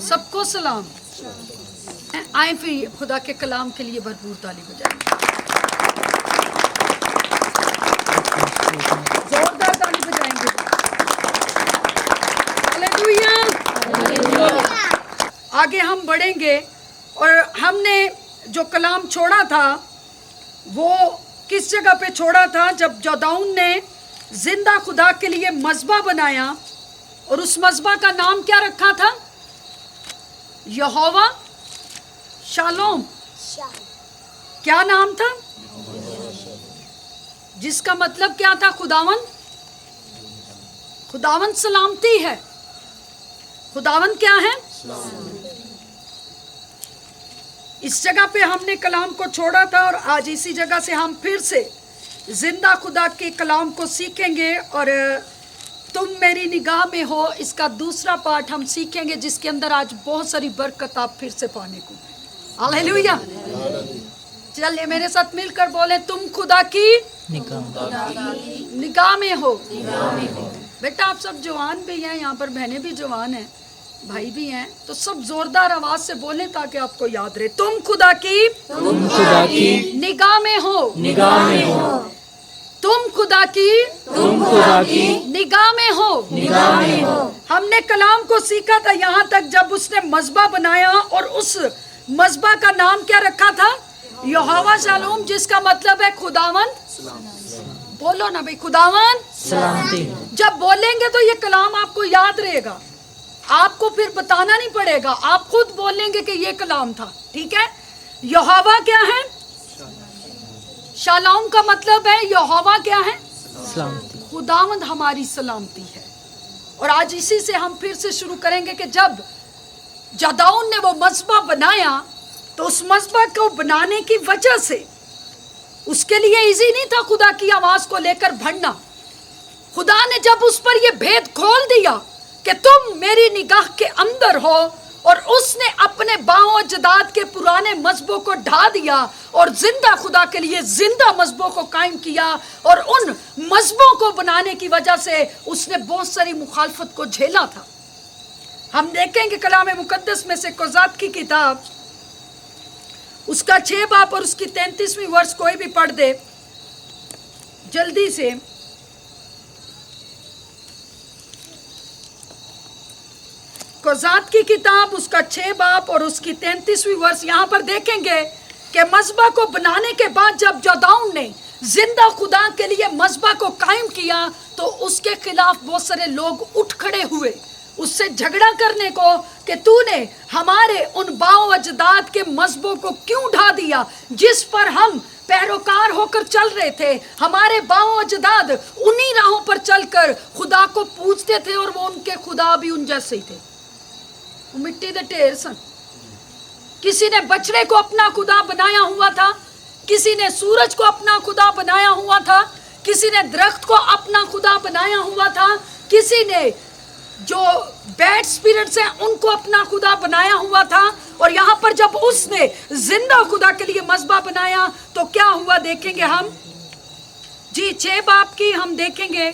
सबको सलाम। आए फिर खुदा के कलाम के लिए भरपूर ताली बजाएं, जोरदार ताली बजाएंगे। हालेलुया। आगे हम बढ़ेंगे और हमने जो कलाम छोड़ा था वो किस जगह पे छोड़ा था? जब जदाऊन ने जिंदा खुदा के लिए मज़बा बनाया और उस मज़बा का नाम क्या रखा था? यहोवा शालोम। क्या नाम था? जिसका मतलब क्या था? खुदावन, खुदावन सलामती है। खुदावन क्या है? इस जगह पे हमने कलाम को छोड़ा था और आज इसी जगह से हम फिर से जिंदा खुदा के कलाम को सीखेंगे और तुम मेरी निगाह में हो, इसका दूसरा पार्ट हम सीखेंगे जिसके अंदर आज बहुत सारी बरकत आप फिर से पाने को। हालेलुया। चलिए मेरे साथ मिलकर बोले, तुम खुदा की निगाह में हो। बेटा आप सब जवान भी हैं, यहाँ पर बहनें भी जवान हैं, भाई भी हैं, तो सब जोरदार आवाज से बोले ताकि आपको याद रहे। तुम खुदा की निगाह में हो। तुम खुदा की निगाह में हो। हमने कलाम को सीखा था यहाँ तक जब उसने मज़बा बनाया और उस मज़बा का नाम क्या रखा था? यहोवा शालोम, जिसका मतलब है खुदावन। बोलो ना भाई, खुदावन सलामती। जब बोलेंगे तो ये कलाम आपको याद रहेगा, आपको फिर बताना नहीं पड़ेगा, आप खुद बोलेंगे कि ये कलाम था। ठीक है। यहोवा क्या है? शालोम का मतलब है यहोवा क्या है? सलामती। खुदावंद हमारी सलामती है। और आज इसी से हम फिर से शुरू करेंगे कि जब जदाऊन ने वो मज़बा बनाया तो उस मज़बा को बनाने की वजह से उसके लिए इजी नहीं था खुदा की आवाज को लेकर बढ़ना। खुदा ने जब उस पर ये भेद खोल दिया कि तुम मेरी निगाह के अंदर हो, और उसने अपने बाओं अजदाद के पुराने मज़बों को ढा दिया और जिंदा खुदा के लिए जिंदा मज़बों को कायम किया, और उन मज़बों को बनाने की वजह से उसने बहुत सारी मुखालफत को झेला था। हम देखेंगे कलाम मुकद्दस में से कोज़ात की किताब उसका 6 बाब और उसकी 33वीं वर्ष, कोई भी पढ़ दे जल्दी से। कोज़ात की किताब उसका 6 बाब और उसकी 33वीं वर्ष। यहाँ पर देखेंगे कि मज़बा को बनाने के बाद जब जदाऊन ने जिंदा खुदा के लिए मज़बा को कायम किया तो उसके खिलाफ बहुत सारे लोग उठ खड़े हुए उससे झगड़ा करने को कि तूने हमारे उन बाओ अजदाद के मज़बों को क्यों ढा दिया जिस पर हम पैरोकार होकर चल रहे थे। हमारे बाओ अजदाद उन्हीं राहों पर चलकर खुदा को पूजते थे और वो उनके खुदा भी उन जैसे ही थे, वो मिट्टी के ढेर सन। किसी ने बछड़े को अपना खुदा बनाया हुआ था, किसी ने सूरज को अपना खुदा बनाया हुआ था, किसी ने दरख्त को अपना खुदा बनाया हुआ था, किसी ने जो बैड स्पिरिट्स हैं उनको अपना खुदा बनाया हुआ था। और यहाँ पर जब उसने जिंदा खुदा के लिए मज़बा बनाया तो क्या हुआ देखेंगे हम जी। 6 बाब की हम देखेंगे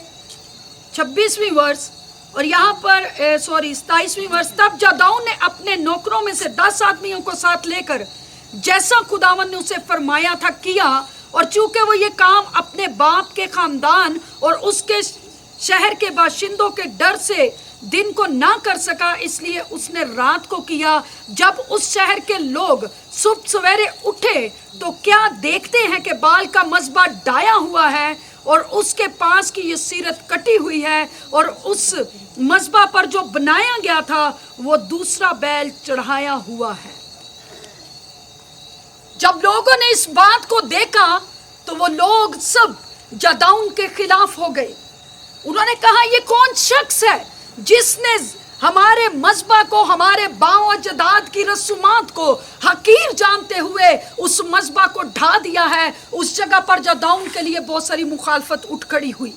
26वीं वर्ष और यहाँ पर 27वीं वर्ष। तब जदाऊन ने अपने नौकरों में से 10 आदमियों को साथ लेकर जैसा खुदावन ने उसे फरमाया था किया, और चूंकि वो ये काम अपने बाप के खानदान और उसके शहर के बाशिंदों के डर से दिन को ना कर सका, इसलिए उसने रात को किया। जब उस शहर के लोग सुबह सवेरे उठे तो क्या देखते हैं कि बाल का मज़बा डाया हुआ है और उसके पास की ये सीरत कटी हुई है, और उस मज़बा पर जो बनाया गया था वो दूसरा बैल चढ़ाया हुआ है। जब लोगों ने इस बात को देखा तो वो लोग सब जदाऊन के खिलाफ हो गए। उन्होंने कहा ये कौन शख्स है जिसने हमारे मज़बा को, हमारे बाओ अजदाद की रसूमात को हकीर जानते हुए उस मज़बा को ढा दिया है। उस जगह पर जदाऊन के लिए बहुत सारी मुखालफत उठ खड़ी हुई,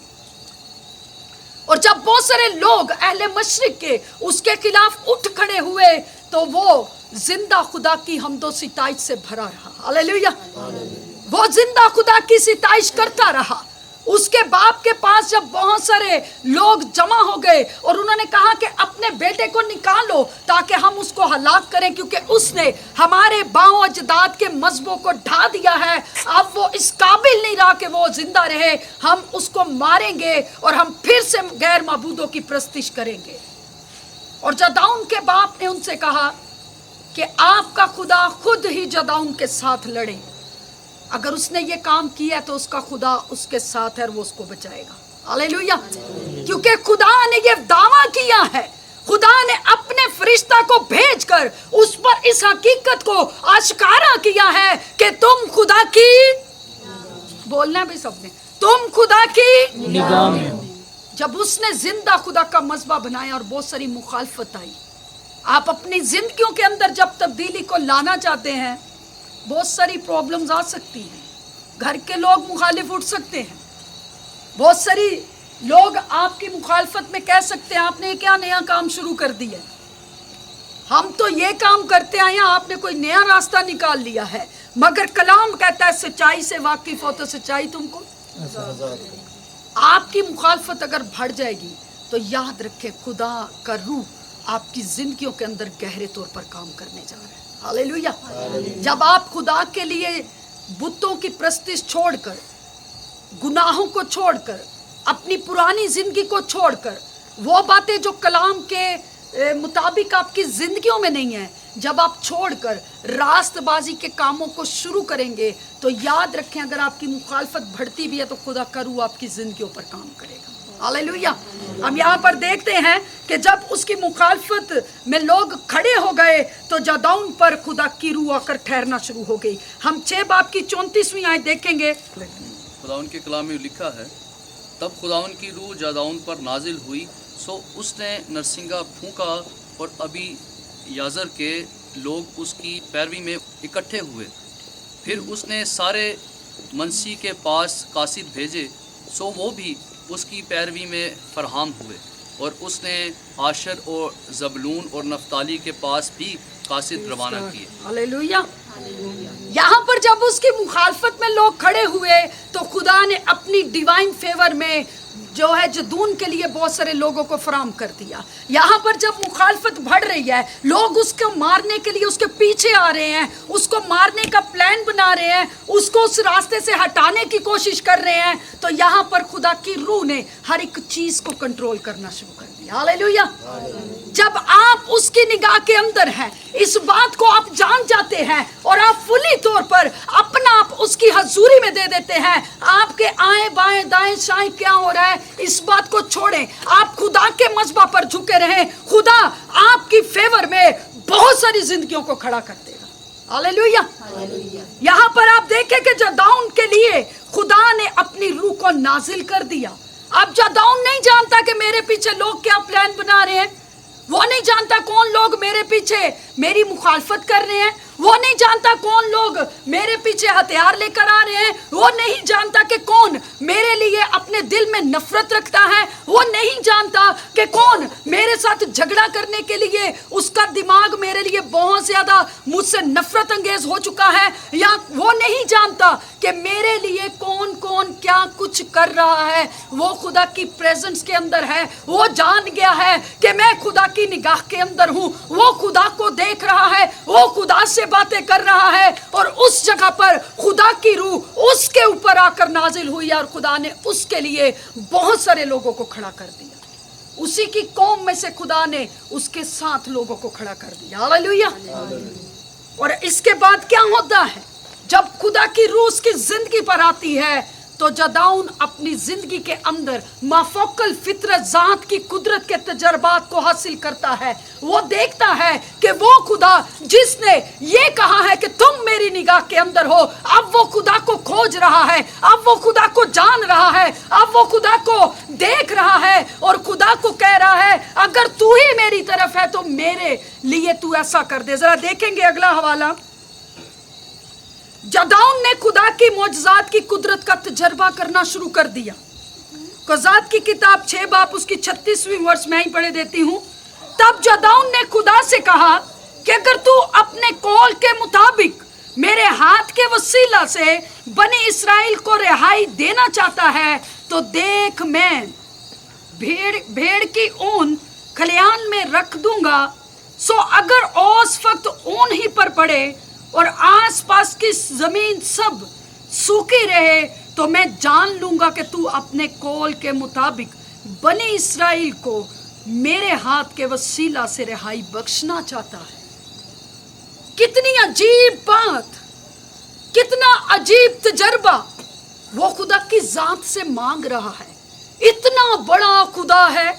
और जब बहुत सारे लोग अहले मशरिक के उसके खिलाफ उठ खड़े हुए तो वो जिंदा खुदा की हमदो सिताइश से भरा रहा। हालेलुया। वो जिंदा खुदा की सिताइश करता रहा, उसके बाप के पास जब बहुत सारे लोग जमा हो गए और उन्होंने कहा कि अपने बेटे को निकालो ताकि हम उसको हलाक करें, क्योंकि उसने हमारे बाओ अजदाद के मजहबों को ढा दिया है, अब वो इस काबिल नहीं रहा कि वो जिंदा रहे, हम उसको मारेंगे और हम फिर से गैर माबूदों की प्रस्तिश करेंगे। और जदाऊन के बाप ने उनसे कहा कि आपका खुदा खुद ही जदाऊन के साथ लड़े, अगर उसने ये काम किया तो उसका खुदा उसके साथ है और वो उसको बचाएगा। हालेलुया। क्योंकि खुदा ने ये दावा किया है, खुदा ने अपने फरिश्ता को भेजकर उस पर इस हकीकत को आश्कारा किया है कि तुम खुदा की, बोलना भी सबने, तुम खुदा की निगाह में हो। जब उसने जिंदा खुदा का मजबा बनाया और बहुत सारी मुखालफत आई, आप अपनी जिंदगियों के अंदर जब तब्दीली को लाना चाहते हैं, बहुत सारी प्रॉब्लम्स आ सकती हैं, घर के लोग मुखालिफ उठ सकते हैं, बहुत सारी लोग आपकी मुखालफत में कह सकते हैं आपने क्या नया काम शुरू कर दिया, हम तो ये काम करते आए हैं, आपने कोई नया रास्ता निकाल लिया है। मगर कलाम कहता है सच्चाई से वाकिफ हो तो सच्चाई तुमको, आपकी मुखालफत अगर बढ़ जाएगी तो याद रखें खुदा का रूह आपकी जिंदगियों के अंदर गहरे तौर पर काम करने जा रहा है। हालेलुया। जब आप खुदा के लिए बुतों की प्रस्तिश छोड़कर, गुनाहों को छोड़कर, अपनी पुरानी जिंदगी को छोड़कर, वो बातें जो कलाम के मुताबिक आपकी जिंदगियों में नहीं है, जब आप छोड़कर रास्तबाजी के कामों को शुरू करेंगे तो याद रखें अगर आपकी मुखालफत बढ़ती भी है तो खुदा का रूह आपकी जिंदगियों पर काम करेगा। हालेलुया। हम यहाँ पर देखते हैं कि जब उसकी मुखालफत में लोग खड़े हो गए तो जदाऊन पर खुदा की रूह आकर ठहरना शुरू हो गई। हम 6 बाब की 34वीं आयत देखेंगे। खुदाउन के कलाम में लिखा है, तब खुदाउन की रूह जदाऊन पर नाजिल हुई, सो उसने नरसिंगा फूंका और अभी याजर के लोग उसकी पैरवी में इकट्ठे हुए। फिर उसने सारे मनसी के पास कासिद भेजे, सो वो भी उसकी पैरवी में फरहाम हुए, और उसने आशर और जबलून और नफ्ताली के पास भी कासिद रवाना किए। हालेलुया। यहाँ पर जब उसकी मुखालफत में लोग खड़े हुए तो खुदा ने अपनी डिवाइन फेवर में जो है जदून के लिए बहुत सारे लोगों को फराम कर दिया। यहाँ पर जब मुखालफत बढ़ रही है, लोग उसको मारने के लिए उसके पीछे आ रहे हैं, उसको मारने का प्लान बना रहे हैं, उसको उस रास्ते से हटाने की कोशिश कर रहे हैं, तो यहाँ पर खुदा की रूह ने हर एक चीज को कंट्रोल करना शुरू कर दिया। हालेलुया। जब आप उसकी निगाह के अंदर हैं, इस बात को आप जान जाते हैं और आप फुली तौर पर अपना आप उसकी हजूरी में दे देते हैं, आपके आए बाएं दाएं शाएं क्या हो रहा है इस बात को छोड़ें, आप खुदा के मजबा पर झुके रहें, खुदा आपकी फेवर में बहुत सारी जिंदगियों को खड़ा कर देगा। हालेलुया। यहाँ पर आप देखें कि जदाऊन के लिए खुदा ने अपनी रूह को नाजिल कर दिया। अब जदाऊन नहीं जानता कि मेरे पीछे लोग क्या प्लान बना रहे हैं, वो नहीं जानता कौन लोग मेरे पीछे मेरी मुखालफत कर रहे हैं, वो नहीं जानता कौन लोग मेरे पीछे हथियार लेकर आ रहे हैं, वो नहीं जानता कि कौन मेरे लिए अपने दिल में नफरत रखता है, वो नहीं जानता कि कौन मेरे साथ झगड़ा करने के लिए उसका दिमाग मेरे लिए बहुत ज्यादा मुझसे नफरत अंगेज हो चुका है, या वो नहीं जानता कि मेरे लिए कौन कौन क्या कुछ कर रहा है। वो खुदा की प्रेजेंस के अंदर है, वो जान गया है कि मैं खुदा की निगाह के अंदर हूँ, वो खुदा को देख रहा है, वो खुदा से बातें कर रहा है, और उस जगह पर खुदा की रूह उसके ऊपर आकर नाजिल हुई और खुदा ने उसके लिए बहुत सारे लोगों को खड़ा कर दिया। उसी की कौम में से खुदा ने उसके साथ लोगों को खड़ा कर दिया। हालेलुया। और इसके बाद क्या होता है, जब खुदा की रूह उसकी जिंदगी पर आती है तो जदाऊन अपनी जिंदगी के अंदर माफोकल फितरत जात की कुदरत के तजर्बात को हासिल करता है। वो देखता है कि वो खुदा जिसने ये कहा है कि तुम मेरी निगाह के अंदर हो, अब वो खुदा को खोज रहा है, अब वो खुदा को जान रहा है, अब वो खुदा को देख रहा है और खुदा को कह रहा है अगर तू ही मेरी तरफ है तो मेरे लिए तू ऐसा कर दे। जरा देखेंगे अगला हवाला। जदाऊन ने खुदा की मौजज़ात की कुदरत का तजर्बा करना शुरू कर दिया। क़ज़ात की किताब 6 बाब उसकी 36वीं वर्ष में ही पढ़े देती हूँ। तब जदाऊन ने खुदा से कहा कि अगर तू अपने कौल के मुताबिक मेरे हाथ के वसीला से बनी इसराइल को रिहाई देना चाहता है, तो देख मैं भेड़ की ऊन खलिहान में रख दूंगा। सो अगर ओस फक्त ऊन ही पर पड़े और आसपास की जमीन सब सूखी रहे, तो मैं जान लूंगा कि तू अपने कौल के मुताबिक बनी इसराइल को मेरे हाथ के वसीला से रिहाई बख्शना चाहता है। कितनी अजीब बात, कितना अजीब तजर्बा वो खुदा की जात से मांग रहा है। इतना बड़ा खुदा है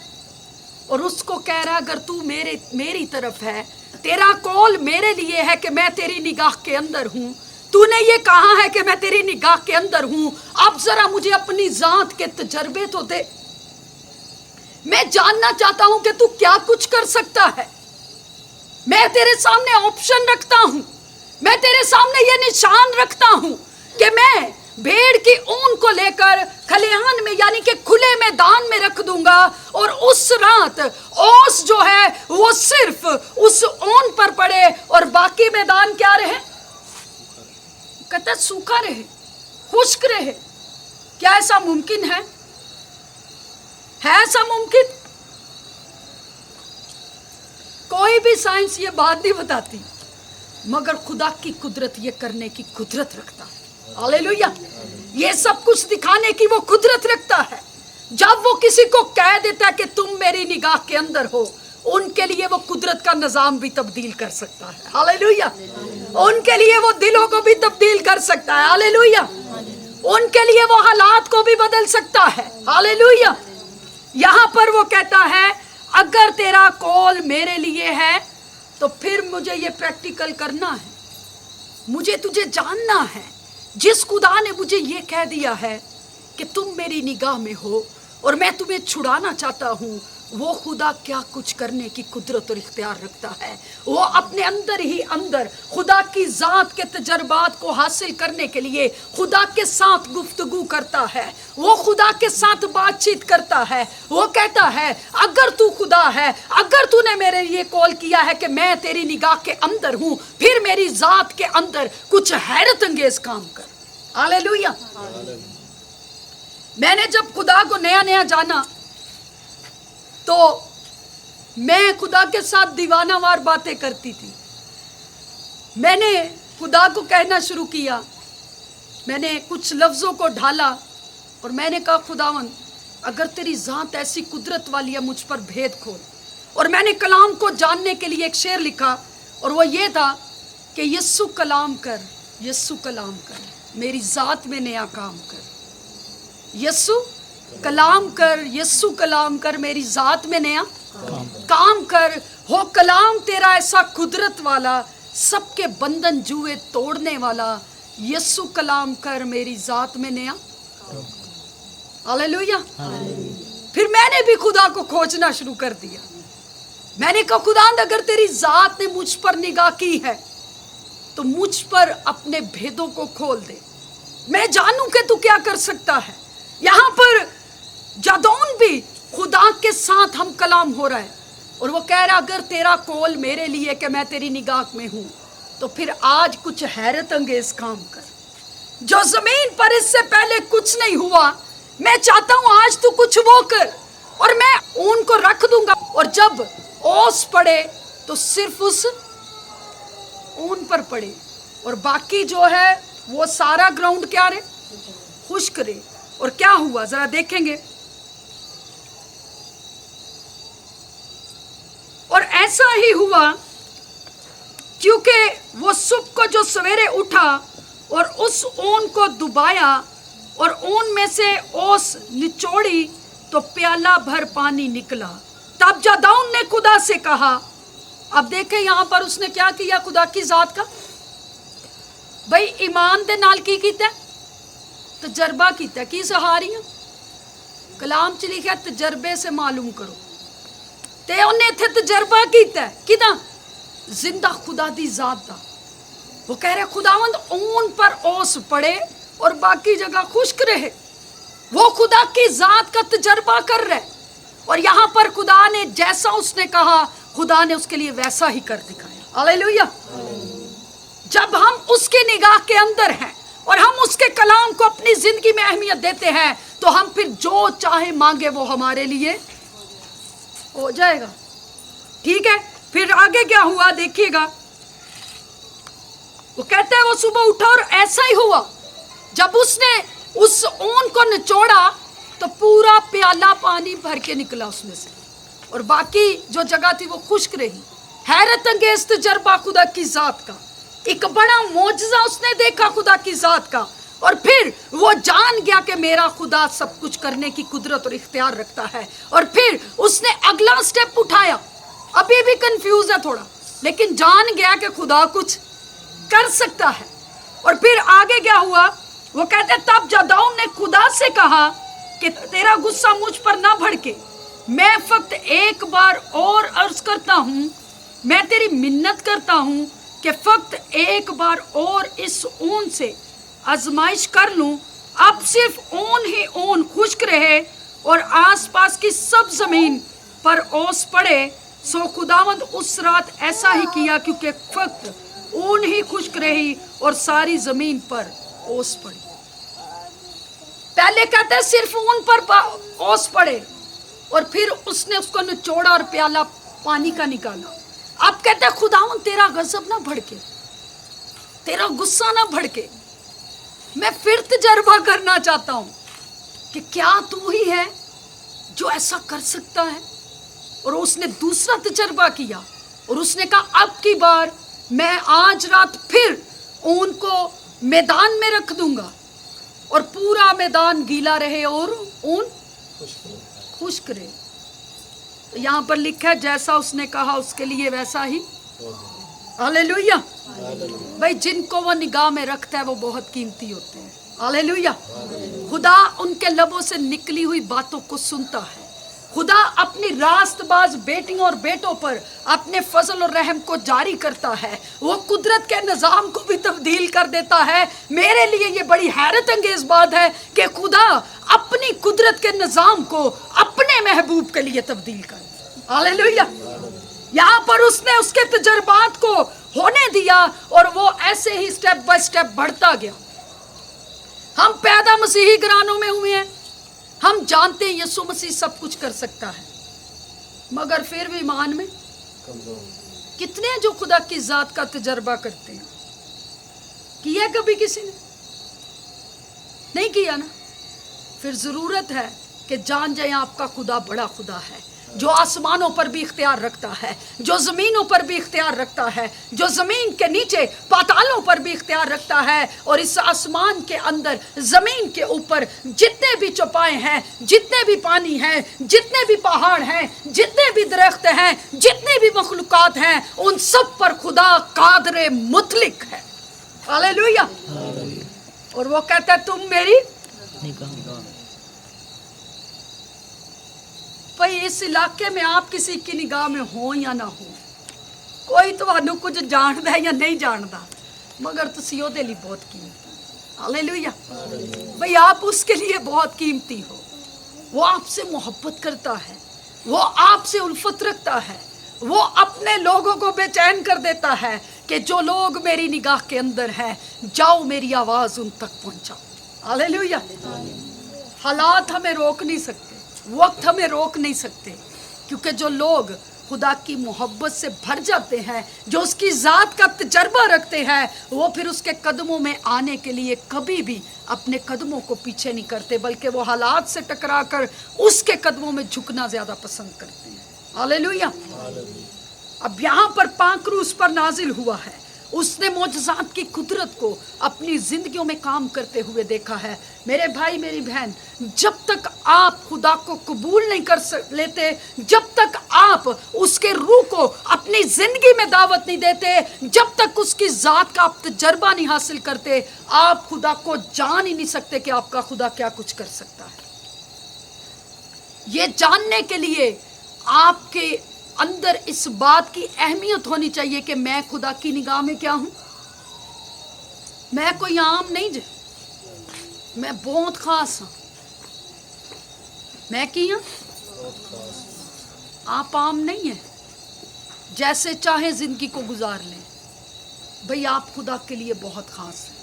और उसको कह रहा है अगर तू मेरी तरफ है, तेरा कौल मेरे लिए है कि मैं तेरी निगाह के अंदर हूं, तूने ये कहा है कि मैं तेरी निगाह के अंदर हूं, अब जरा मुझे अपनी जात के तजर्बे तो दे। मैं जानना चाहता हूं कि तू क्या कुछ कर सकता है। मैं तेरे सामने ऑप्शन रखता हूं, मैं तेरे सामने ये निशान रखता हूं कि मैं भेड़ की ऊन को लेकर खलिहान में यानी कि खुले मैदान में रख दूंगा, और उस रात ओस जो है वो सिर्फ उस ऊन पर पड़े और बाकी मैदान क्या रहे? कहता सूखा रहे, खुश्क रहे। क्या ऐसा मुमकिन है? ऐसा मुमकिन? कोई भी साइंस ये बात नहीं बताती, मगर खुदा की कुदरत ये करने की कुदरत रखता है। हालेलुया। ये सब कुछ दिखाने की वो कुदरत रखता है। जब वो किसी को कह देता है कि तुम मेरी निगाह के अंदर हो, उनके लिए वो कुदरत का निजाम भी तब्दील कर सकता है। हालेलुया। उनके लिए वो दिलों को भी तब्दील कर सकता है। हालेलुया। उनके लिए वो हालात को भी बदल सकता है। हालेलुया। यहां पर वो कहता है अगर तेरा कॉल मेरे लिए है तो फिर मुझे ये प्रैक्टिकल करना है, मुझे तुझे जानना है। जिस खुदा ने मुझे ये कह दिया है कि तुम मेरी निगाह में हो और मैं तुम्हें छुड़ाना चाहता हूँ, वो खुदा क्या कुछ करने की कुदरत और इख्तियार रखता है। वो अपने अंदर ही अंदर खुदा की जात के तजर्बात को हासिल करने के लिए खुदा के साथ गुफ्तगू करता है, वो खुदा के साथ बातचीत करता है। वो कहता है अगर तू खुदा है, अगर तूने मेरे लिए कॉल किया है कि मैं तेरी निगाह के अंदर हूँ, फिर मेरी जात के अंदर कुछ हैरत अंगेज काम कर। हालेलुया। मैंने जब खुदा को नया नया जाना तो मैं खुदा के साथ दीवानावार बातें करती थी। मैंने खुदा को कहना शुरू किया, मैंने कुछ लफ्ज़ों को ढाला और मैंने कहा खुदावन अगर तेरी ज़ात ऐसी कुदरत वाली है मुझ पर भेद खोल। और मैंने कलाम को जानने के लिए एक शेर लिखा और वो ये था कि यस्सु कलाम कर, यस्सु कलाम कर, मेरी ज़ात में नया काम कर। यस्सु कलाम कर, यस्सु कलाम कर, मेरी जात में नया काम कर। हो कलाम तेरा ऐसा कुदरत वाला, सबके बंधन जुए तोड़ने वाला। यस्सु कलाम कर, मेरी जात में नया। हालेलुया। फिर मैंने भी खुदा को खोजना शुरू कर दिया। मैंने कहा खुदा अगर तेरी जात ने मुझ पर निगाह की है तो मुझ पर अपने भेदों को खोल दे, मैं जानूं कि तू क्या कर सकता है। यहाँ पर जादौन भी खुदा के साथ हम कलाम हो रहा है और वो कह रहा अगर तेरा कौल मेरे लिए कि मैं तेरी निगाह में हूं तो फिर आज कुछ हैरत अंगेज काम कर जो जमीन पर इससे पहले कुछ नहीं हुआ। मैं चाहता हूं आज तू कुछ वो कर और मैं ऊन को रख दूंगा, और जब ओस पड़े तो सिर्फ उस ऊन पर पड़े और बाकी जो है वो सारा ग्राउंड क्या रहे, खुश्क रहे। और क्या हुआ जरा देखेंगे। और ऐसा ही हुआ क्योंकि वो सुबह को जो सवेरे उठा और उस ऊन को डुबाया और ऊन में से ओस निचोड़ी तो प्याला भर पानी निकला। तब जादौन ने खुदा से कहा, अब देखें यहां पर उसने क्या किया खुदा की जात का, भाई ईमान दे नाल की कीता, तजर्बा कीता। की सहारियां कलाम च लिखा तजर्बे से मालूम करो, ते उन्हें इत्थे तजर्बा कीता किदा, जिंदा खुदा दी जात दा। वो कह रहे खुदावंद ऊन पर ओस पड़े और बाकी जगह खुश्क रहे। वो खुदा की जात का तजर्बा कर रहे और यहाँ पर खुदा ने जैसा उसने कहा खुदा ने उसके लिए वैसा ही कर दिखाया। हालेलुया। जब हम उसकी निगाह के अंदर हैं और हम उसके कलाम को अपनी जिंदगी में अहमियत देते हैं, तो हम फिर जो चाहे मांगे वो हमारे लिए हो जाएगा। ठीक है, फिर आगे क्या हुआ देखिएगा। वो कहते हैं वो सुबह उठा और ऐसा ही हुआ, जब उसने उस ऊन को निचोड़ा तो पूरा प्याला पानी भर के निकला उसमें से, और बाकी जो जगह थी वो खुश्क रही। हैरत अंगेज तजर्बा खुदा की जात का, एक बड़ा मौजज़ा उसने देखा खुदा की जात का, और फिर वो जान गया कि मेरा खुदा सब कुछ करने की कुदरत और इख्तियार रखता है। और फिर उसने अगला स्टेप उठाया, अभी भी कंफ्यूज है थोड़ा, लेकिन जान गया कि खुदा कुछ कर सकता है। और फिर आगे क्या हुआ, वो कहते तब जदाऊन ने खुदा से कहा कि तेरा गुस्सा मुझ पर ना भड़के, मैं फक्त एक बार और अर्ज करता हूँ, मैं तेरी मिन्नत करता हूँ कि फक्त एक बार और इस ऊन से आजमाइश कर लूं। अब सिर्फ ऊन ही ऊन खुश्क रहे और आसपास की सब जमीन पर ओस पड़े। सो खुदावंद उस रात ऐसा ही किया, क्योंकि फक्त ऊन ही खुश्क रही और सारी जमीन पर ओस पड़ी। पहले कहते हैं सिर्फ ऊन पर ओस पड़े, और फिर उसने उसको निचोड़ा और प्याला पानी का निकाला। अब कहते हैं खुदावंद तेरा गजब ना भड़के, तेरा गुस्सा ना भड़के। मैं फिर तजर्बा करना चाहता हूं कि क्या तू ही है जो ऐसा कर सकता है। और उसने दूसरा तजर्बा किया और उसने कहा अब की बार मैं आज रात फिर ऊन को मैदान में रख दूंगा और पूरा मैदान गीला रहे और ऊन खुश्क रहे। तो यहाँ पर लिखा है जैसा उसने कहा उसके लिए वैसा ही। हालेलुया। भाई जिनको वो निगाह में रखता है वो बहुत कीमती होते हैं। हालेलुया। खुदा उनके लबों से निकली हुई बातों को सुनता है। खुदा अपनी रास्तबाज बेटियों और बेटों पर अपने फजल और रहम को जारी करता है। वो कुदरत के निज़ाम को भी तब्दील कर देता है। मेरे लिए ये बड़ी हैरत अंगेज बात है कि खुदा अपनी कुदरत के निज़ाम को अपने महबूब के लिए तब्दील कर। हालेलुया। यहाँ पर उसने उसके तजर्बात को होने दिया और वो ऐसे ही स्टेप बाय स्टेप बढ़ता गया। हम पैदा मसीही घरानों में हुए हैं, हम जानते हैं यीशु मसीह सब कुछ कर सकता है, मगर फिर भी ईमान में कितने जो खुदा की जात का तजर्बा करते हैं। किया कभी किसी ने? नहीं किया ना। फिर जरूरत है कि जान जाए आपका खुदा बड़ा खुदा है, जो आसमानों पर भी इख्तियार रखता है, जो ज़मीनों पर भी इख्तियार रखता है, जो ज़मीन के नीचे पातालों पर भी इख्तियार रखता है। और इस आसमान के अंदर ज़मीन के ऊपर जितने भी चौपाए हैं, जितने भी पानी हैं, जितने भी पहाड़ हैं, जितने भी दरख्त हैं, जितने भी मखलूक़ात हैं, उन सब पर खुदा कादरे मुतलिक है। हालेलुया। और वो कहता है तुम मेरी भाई इस इलाके में आप किसी की निगाह में हो या ना हो, कोई ਤੁਹਾਨੂੰ कुछ जानता है या नहीं जानता, मगर तुसी ਉਹਦੇ ਲਈ बहुत कीमती। हालेलुया। भाई आप उसके लिए बहुत कीमती हो। वो आपसे मोहब्बत करता है, वो आपसे उल्फत रखता है, वो अपने लोगों को बेचैन कर देता है कि जो लोग मेरी निगाह के अंदर हैं, जाओ मेरी आवाज़ उन तक पहुंचाओ। हालेलुया। हालात हमें रोक नहीं सकते, वक्त हमें रोक नहीं सकते, क्योंकि जो लोग खुदा की मोहब्बत से भर जाते हैं, जो उसकी ज़ात का तजर्बा रखते हैं, वो फिर उसके कदमों में आने के लिए कभी भी अपने कदमों को पीछे नहीं करते, बल्कि वो हालात से टकरा कर उसके कदमों में झुकना ज़्यादा पसंद करते हैं। हालेलुया। अब यहाँ पर पाकरूस पर नाजिल हुआ है, उसने मौजज़ात की कुदरत को अपनी ज़िंदगियों में काम करते हुए देखा है। मेरे भाई मेरी बहन, जब तक आप खुदा को कबूल नहीं कर लेते, जब तक आप उसके रूह को अपनी ज़िंदगी में दावत नहीं देते, जब तक उसकी ज़ात का आप तजर्बा नहीं हासिल करते, आप खुदा को जान ही नहीं सकते कि आपका खुदा क्या कुछ कर सकता है। ये जानने के लिए आपके अंदर इस बात की अहमियत होनी चाहिए कि मैं खुदा की निगाह में क्या हूँ। मैं कोई आम नहीं जे, मैं बहुत खास हूँ। मैं की हूँ, आप आम नहीं है। जैसे चाहे जिंदगी को गुजार लें, भाई आप खुदा के लिए बहुत खास हैं।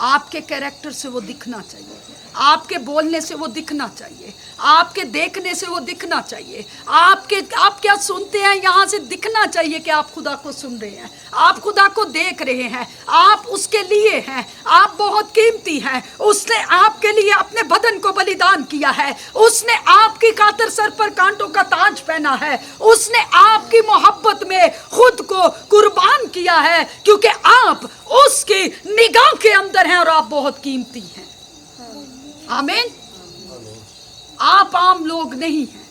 आपके कैरेक्टर से वो दिखना चाहिए, आपके बोलने से वो दिखना चाहिए, आपके देखने से वो दिखना चाहिए, आप क्या सुनते हैं यहाँ से दिखना चाहिए कि आप खुदा को सुन रहे हैं, आप खुदा को देख रहे हैं, आप उसके लिए हैं, आप बहुत कीमती हैं। उसने आपके लिए अपने बदन को बलिदान किया है, उसने आपकी खातिर सर पर कांटों का ताज पहना है, उसने आपकी मोहब्बत में खुद को कुर्बान किया है, क्योंकि आप उसकी निगाह के अंदर हैं और आप बहुत कीमती हैं। आमीन। आप आम लोग नहीं हैं,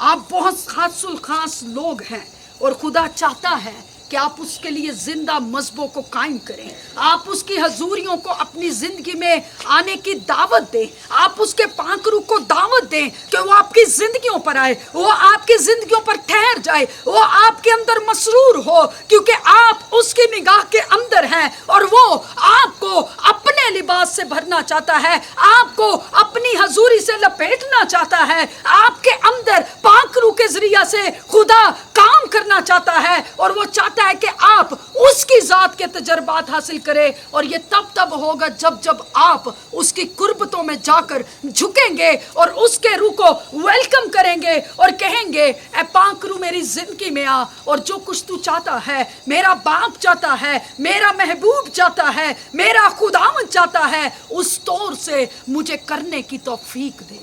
आप बहुत खासुल खास लोग हैं और खुदा चाहता है कि आप उसके लिए जिंदा मजबों को कायम करें, आप उसकी हजूरियों को अपनी जिंदगी में आने की दावत दें, आप उसके पांखरू को दावत दें कि वो आपकी जिंदगियों पर आए, वो आपकी जिंदगियों पर ठहर जाए, वो आपके अंदर मसरूर हो, क्योंकि आप उसकी निगाह के अंदर हैं और वो आपको अपने लिबास से भरना चाहता है, आपको अपनी हजूरी से लपेटना चाहता है, आपके अंदर पांखरू के जरिया से खुदा काम करना चाहता है और वो चाहता है कि आप उसकी जात के तजर्बात हासिल करें। और ये तब होगा जब आप उसकी कुर्बतों में जाकर झुकेंगे और उसके रूह को वेलकम करेंगे और कहेंगे, ए पांखरू मेरी जिंदगी में आ, और जो कुछ तू चाहता है, मेरा बाप चाहता है, मेरा महबूब चाहता है, मेरा खुदावंद चाहता है, उस तौर से मुझे करने की तौफीक दे।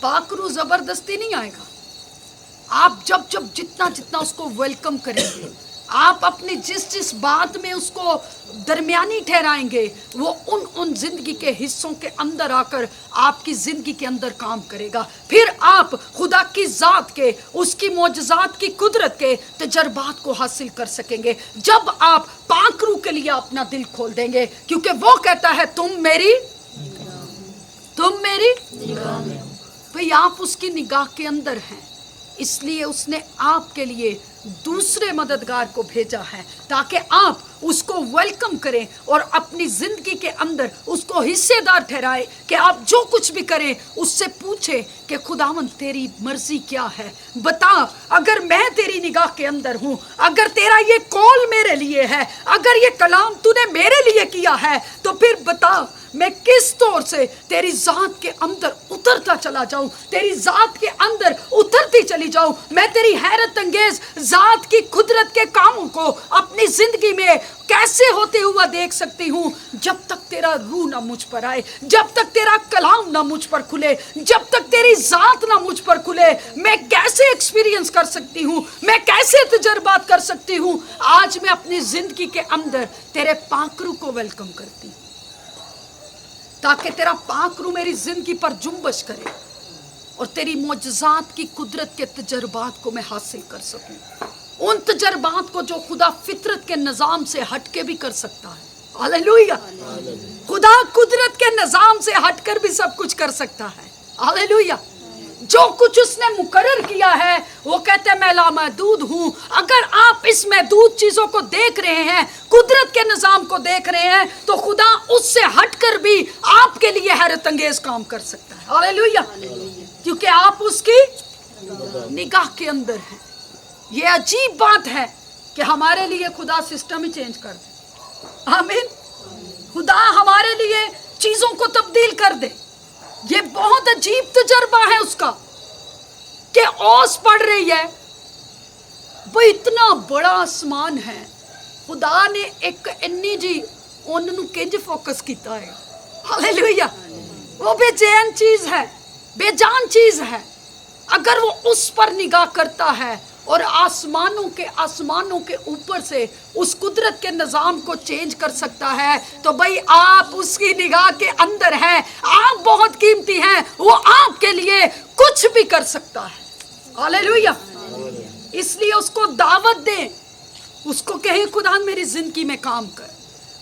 पांखरू जबरदस्ती नहीं आएगा, आप जब जितना उसको वेलकम करेंगे, आप अपनी जिस बात में उसको दरमियानी ठहराएंगे, वो उन जिंदगी के हिस्सों के अंदर आकर आपकी जिंदगी के अंदर काम करेगा। फिर आप खुदा की जात के, उसकी मौजज़ात की कुदरत के तजर्बात को हासिल कर सकेंगे जब आप पांखरू के लिए अपना दिल खोल देंगे, क्योंकि वो कहता है तुम मेरी निगाह में हो। भाई आप उसकी निगाह के अंदर हैं, इसलिए उसने आपके लिए दूसरे मददगार को भेजा है ताकि आप उसको वेलकम करें और अपनी जिंदगी के अंदर उसको हिस्सेदार ठहराए कि आप जो कुछ भी करें उससे पूछे कि खुदावंद तेरी मर्जी क्या है, बता, अगर मैं तेरी निगाह के अंदर हूँ, अगर तेरा ये कॉल मेरे लिए है, अगर ये कलाम तूने मेरे लिए किया है, तो फिर बता मैं किस तौर से तेरी जात के अंदर उतरता चला जाऊं, तेरी जात के अंदर उतरती चली जाऊं, मैं तेरी हैरत अंगेज जात की कुदरत के कामों को अपनी जिंदगी में कैसे होते हुआ देख सकती हूँ जब तक तेरा रूह ना मुझ पर आए, जब तक तेरा कलाम ना मुझ पर खुले, जब तक तेरी जात ना मुझ पर खुले, मैं कैसे एक्सपीरियंस कर सकती हूँ, मैं कैसे तजर्बात कर सकती हूँ। आज मैं अपनी जिंदगी के अंदर तेरे पांखरू को वेलकम करती हूँ ताकि तेरा पांखरू मेरी जिंदगी पर जुम्बश करे और तेरी मौजज़ात की कुदरत के तजर्बात को मैं हासिल कर सकूं, उन तजर्बात को जो खुदा फितरत के निज़ाम से हटके भी कर सकता है। हालेलुया। खुदा कुदरत के निज़ाम से हटकर भी सब कुछ कर सकता है। हालेलुया। जो कुछ उसने मुकर्रर किया है वो कहते हैं मैं लामहदूद हूँ। अगर आप इस महदूद चीज़ों को देख रहे हैं, कुदरत के निज़ाम को देख रहे हैं, तो खुदा उससे हटकर भी आपके लिए हैरत अंगेज काम कर सकता है। हालेलुया। क्योंकि आप उसकी निगाह के अंदर हैं। ये अजीब बात है कि हमारे लिए खुदा सिस्टम ही चेंज कर दे। आमीन। खुदा हमारे लिए चीज़ों को तब्दील कर दे। ये बहुत अजीब तजर्बा है उसका कि ओस पड़ रही है, वो इतना बड़ा आसमान है, खुदा ने एक इन्नी जी उन्होंने किंज फोकस किया है। हालेलुया। वो बेचैन चीज है, बेजान चीज है। अगर वो उस पर निगाह करता है और आसमानों के ऊपर से उस कुदरत के निज़ाम को चेंज कर सकता है, तो भाई आप उसकी निगाह के अंदर हैं, आप बहुत कीमती हैं, वो आपके लिए कुछ भी कर सकता है। हालेलुया। इसलिए उसको दावत दें, उसको कहें खुदा मेरी जिंदगी में काम कर,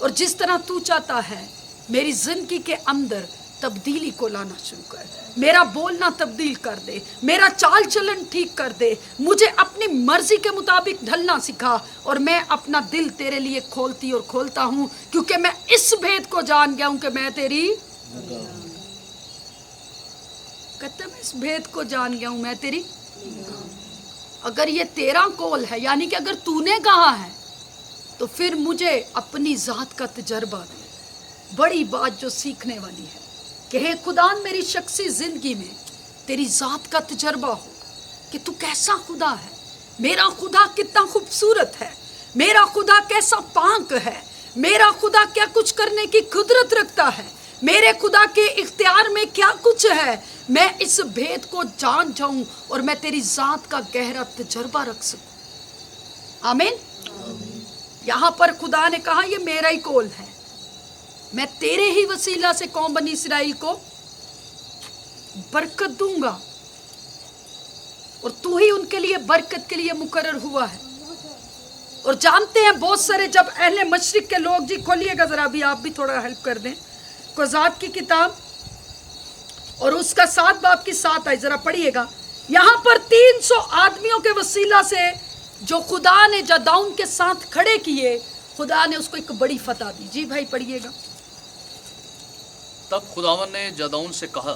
और जिस तरह तू चाहता है मेरी जिंदगी के अंदर तब्दीली को लाना शुरू कर, मेरा बोलना तब्दील कर दे, मेरा चाल चलन ठीक कर दे, मुझे अपनी मर्जी के मुताबिक ढलना सिखा, और मैं अपना दिल तेरे लिए खोलती और खोलता हूँ, क्योंकि मैं इस भेद को जान गया हूँ कि मैं तेरी कहता मैं इस भेद को जान गया हूँ मैं तेरी। अगर ये तेरा कॉल है, यानी कि अगर तूने कहा है तो फिर मुझे अपनी ज़ात का तजर्बा दे। बड़ी बात जो सीखने वाली है कि हे खुदा मेरी शख्सी ज़िंदगी में तेरी ज़ात का तजर्बा हो कि तू कैसा खुदा है, मेरा खुदा कितना खूबसूरत है, मेरा खुदा कैसा पाक है, मेरा खुदा क्या कुछ करने की कुदरत रखता है, मेरे खुदा के इख्तियार में क्या कुछ है। मैं इस भेद को जान जाऊं और मैं तेरी ज़ात का गहरा तजर्बा रख सकूं। आमीन। यहाँ पर खुदा ने कहा ये मेरा ही कौल है, मैं तेरे ही वसीला से कौम बनी इसराइल को बरकत दूंगा और तू ही उनके लिए बरकत के लिए मुकर्रर हुआ है। और जानते हैं बहुत सारे जब अहले मशरिक के लोग, जी खोलिएगा जरा भी, आप भी थोड़ा हेल्प कर दें, क़ुज़ात की किताब और उसका 7 बाब की 7 आई, जरा पढ़िएगा। यहाँ पर 300 आदमियों के वसीला से जो खुदा ने जदाऊन के साथ खड़े किए, खुदा ने उसको एक बड़ी फतह दी। जी भाई पढ़िएगा। तब खुदावन ने जदाऊन से कहा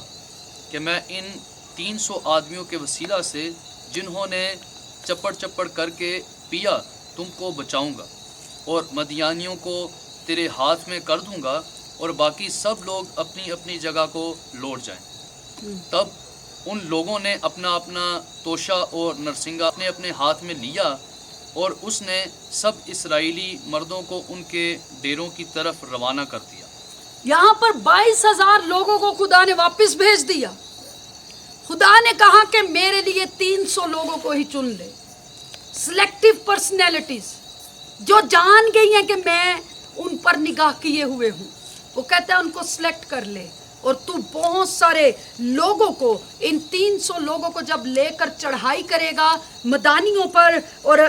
कि मैं इन 300 आदमियों के वसीला से जिन्होंने चप्पड़ चप्पड़ करके पिया तुमको बचाऊंगा और मदियानियों को तेरे हाथ में कर दूंगा और बाकी सब लोग अपनी अपनी जगह को लौट जाएं। तब उन लोगों ने अपना अपना तोशा और नरसिंगा अपने अपने हाथ में लिया और उसने सब इस्राएली मर्दों को उनके डेरों की तरफ रवाना कर दिया। यहाँ पर 22,000 लोगों को खुदा ने वापस भेज दिया। खुदा ने कहा कि मेरे लिए 300 लोगों को ही चुन ले, सिलेक्टिव पर्सनैलिटीज जो जान गई हैं कि मैं उन पर निगाह किए हुए हूँ, वो कहता है उनको सिलेक्ट कर ले। और तू बहुत सारे लोगों को, इन 300 लोगों को जब लेकर चढ़ाई करेगा मदानियों पर और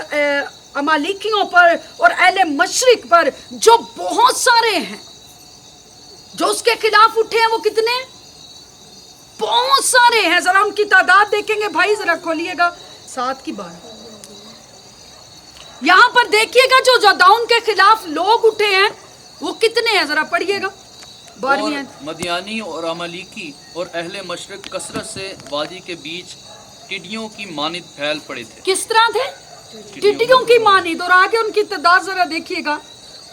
अमालिकियों पर और अहले मशरिक पर, जो बहुत सारे हैं जो उसके खिलाफ उठे हैं, वो कितने बहुत सारे हैं। जरा उनकी तादाद देखेंगे भाई, जरा खोलिएगा 7 की 12। यहां पर देखिएगा जो जदाऊन के खिलाफ लोग उठे हैं वो कितने हैं, जरा पढ़िएगा। और मदियानी और अमालिकी और अहले मशरिक कसरत से वादी के बीच टिड्डियों की मानिद फैल पड़े थे। किस तरह थे? टिड्डियों की मानिद। और आगे उनकी तादाद जरा देखिएगा।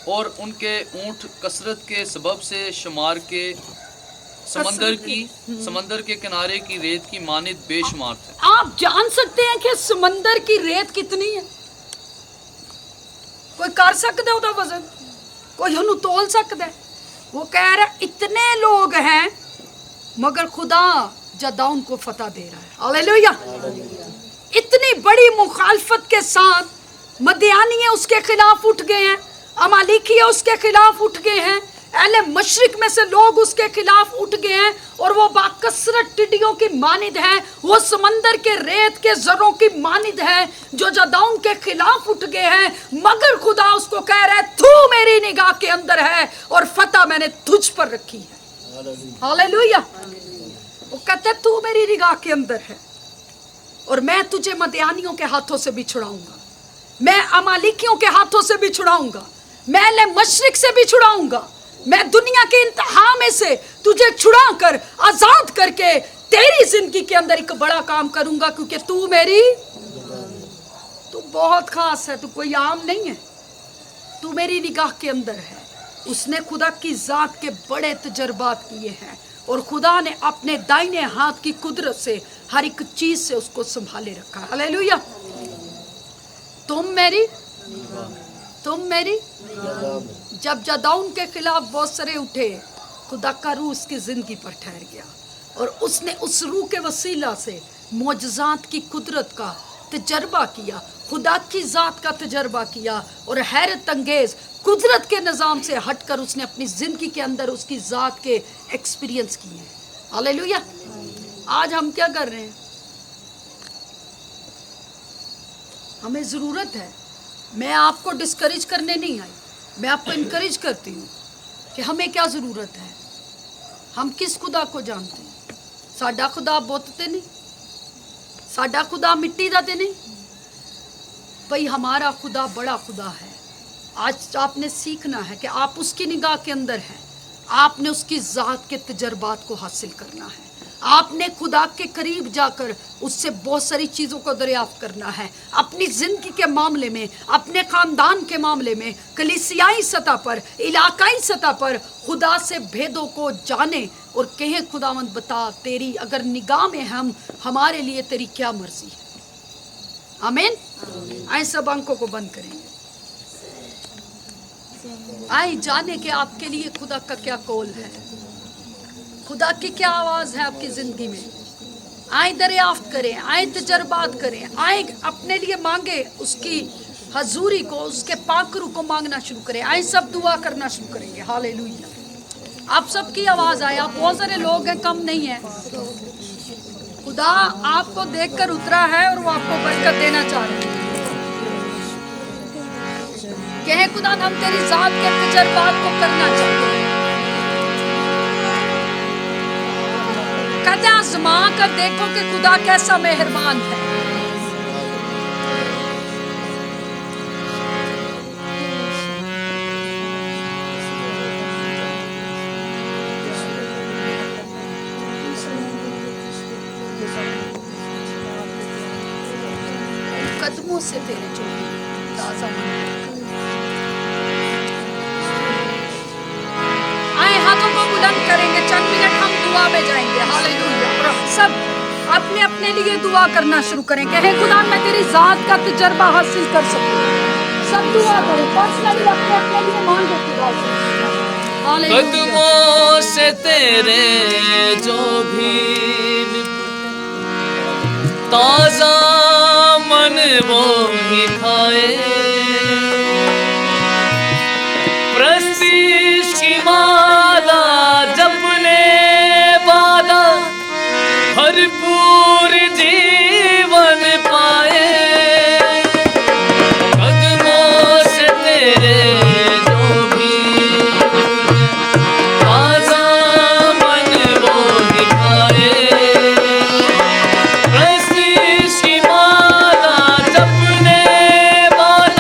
और उनके ऊंट कसरत के सबब से शुमार के समंदर के किनारे की रेत की मानिद बेशुमार थे। आप जान सकते हैं कि समंदर की रेत कितनी है? कोई कर सकता है उसका वजन? कोई उन्हें तोल सकता है? वो कह रहा है इतने लोग हैं मगर खुदा जदाऊन को फतह दे रहा है। हालेलुया। इतनी बड़ी मुखालफत के साथ मदियानी उसके खिलाफ उठ गए हैं, अमालिकी उसके खिलाफ उठ गए हैं, अहले मशरिक में से लोग उसके खिलाफ उठ गए हैं और वो बाकसरत टिड्डियों की मानिद है, वो समंदर के रेत के जरों की मानिद है जो जदाऊन के खिलाफ उठ गए हैं। मगर खुदा उसको कह रहा है तू मेरी निगाह के अंदर है और फतह मैंने तुझ पर रखी है। हालेलुया। वो कहता है तू मेरी निगाह के अंदर है और मैं तुझे मदियानियों के हाथों से भी छुड़ाऊंगा, मैं अमालिकियों के हाथों से भी छुड़ाऊंगा, मैं अहले मशरिक से भी छुड़ाऊंगा, मैं दुनिया के इंतहा में से तुझे छुड़ा कर आजाद करके तेरी जिंदगी के अंदर एक बड़ा काम करूंगा, क्योंकि तू बहुत खास है, तू कोई आम नहीं है, तू मेरी निगाह के अंदर है। उसने खुदा की जात के बड़े तजर्बात किए हैं और खुदा ने अपने दाहिने हाथ की कुदरत से हर एक चीज से उसको संभाले रखा है। हालेलुया। तुम मेरी जब जदाऊन के खिलाफ बहुत सारे उठे, खुदा का रूह उसकी जिंदगी पर ठहर गया और उसने उस रूह के वसीला से मोजज़ात की कुदरत का तजर्बा किया, खुदा की ज़ात का तजर्बा किया और हैरत अंगेज कुदरत के निज़ाम से हटकर उसने अपनी ज़िंदगी के अंदर उसकी ज़ात के एक्सपीरियंस किए हैं। हालेलुया। आज हम क्या कर रहे हैं? हमें ज़रूरत है, मैं आपको डिस्करेज करने नहीं आई, मैं आपको इनकरेज करती हूँ कि हमें क्या ज़रूरत है। हम किस खुदा को जानते हैं? साडा खुदा बुत ते नहीं, साडा खुदा मिट्टी दा ते नहीं, भाई हमारा खुदा बड़ा खुदा है। आज आपने सीखना है कि आप उसकी निगाह के अंदर हैं, आपने उसकी ज़ात के तजर्बात को हासिल करना है, آپ نے خدا کے قریب جا کر اس سے بہت ساری چیزوں کو دریافت کرنا ہے، اپنی زندگی کے معاملے میں، اپنے خاندان کے معاملے میں، کلیسیائی سطح پر، علاقائی سطح پر خدا سے بھیدوں کو جانے اور کہیں خداوند بتا تیری اگر نگاہ میں ہمارے لیے تیری کیا مرضی ہے۔ آمین۔ آئیں سب آنکھوں کو بند کریں گے، آئیں جانے کہ آپ کے لیے خدا کا کیا قول ہے، خدا کی کیا آواز ہے آپ کی زندگی میں۔ آئیں دریافت کریں، آئیں تجربات کریں، آئیں اپنے لیے مانگے اس کی حضوری کو، اس کے پاکرو کو مانگنا شروع کریں۔ آئیں سب دعا کرنا شروع کریں گے۔ ہاللیلویہ۔ آپ سب کی آواز آئے، آپ بہت سارے لوگ ہیں، کم نہیں ہیں۔ خدا آپ کو دیکھ کر اترا ہے اور وہ آپ کو برکت دینا چاہ رہے ہیں۔ کہیں خدا ہم تیری ذات کے تجربات کو کرنا چاہتے ہیں۔ کہتے آزما کر دیکھو کہ خدا کیسا مہربان ہے۔ قدموں سے تیرے جو تازہ آئے ہاتھوں کو بلند کریں گے، چند منٹ ہم دعا میں جائیں گے۔ ہاللیلویہ۔ اور سب اپنے اپنے لیے دعا کرنا شروع کریں کہ ہے خدا میں تیری ذات کا تجربہ حاصل کر سکوں۔ سب دعا کریں، پرسنلی اپنے اپنے لیے مانگے خدا سے۔ قدموں سے تیرے جو بھی تازہ من وہ ہی کھائے، پرستش کی مالا جپنے والا بھرپور جیون پائے۔ قدموں سے تیرے جو بھی تازہ من وہ ہی کھائے، پرستش کی مالا جپنے والا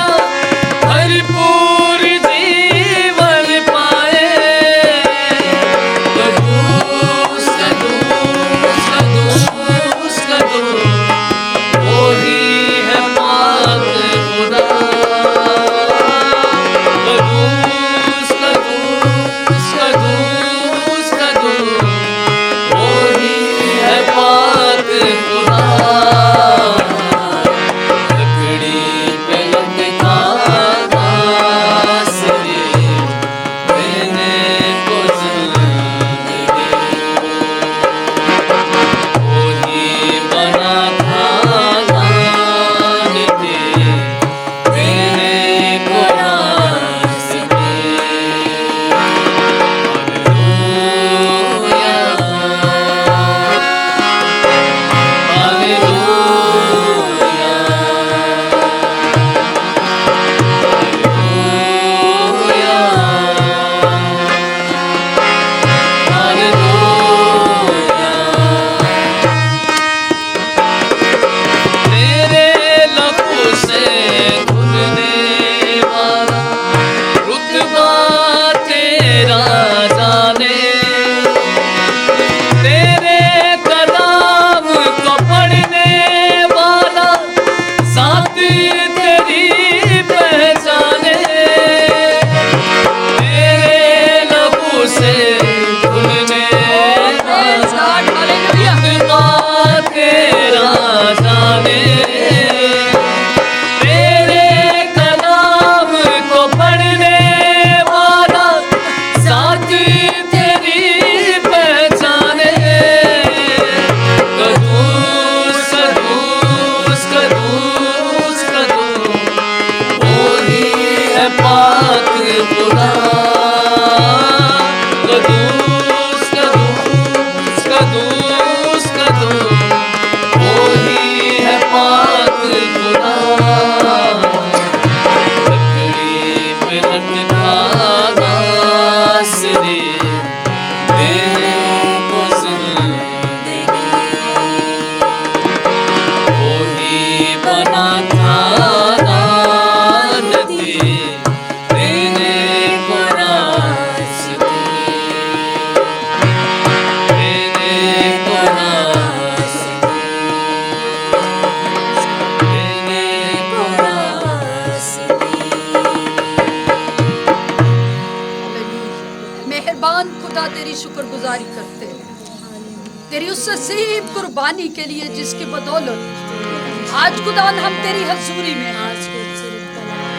इंसान खुदा तेरी शुक्रगुजारी करते हैं तेरी उस अजीम कुर्बानी के लिए जिसकी बदौलत आज खुदावन हम तेरी हजूरी में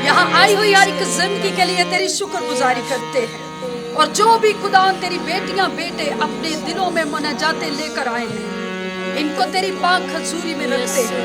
यहाँ आई हुई हर एक जिंदगी के लिए तेरी शुक्रगुजारी करते हैं। और जो भी खुदावन तेरी बेटियां बेटे अपने दिलों में मुनाजातें लेकर आए हैं, इनको तेरी पाक हजूरी में रखते हैं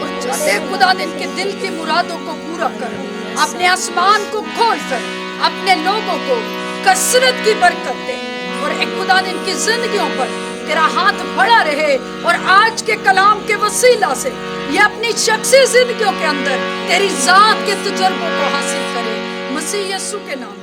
और चाहते खुदा इनके दिल की मुरादों को पूरा कर, अपने आसमान को खोल कर अपने लोगों को कसरत की बरकत दे और एक खुदा इनकी जिंदगियों पर तेरा हाथ बड़ा रहे और आज के कलाम के वसीला से ये अपनी शख्सी जिंदगियों के अंदर तेरी जात के तजुर्बों को हासिल करे, मसीह यीशु के नाम।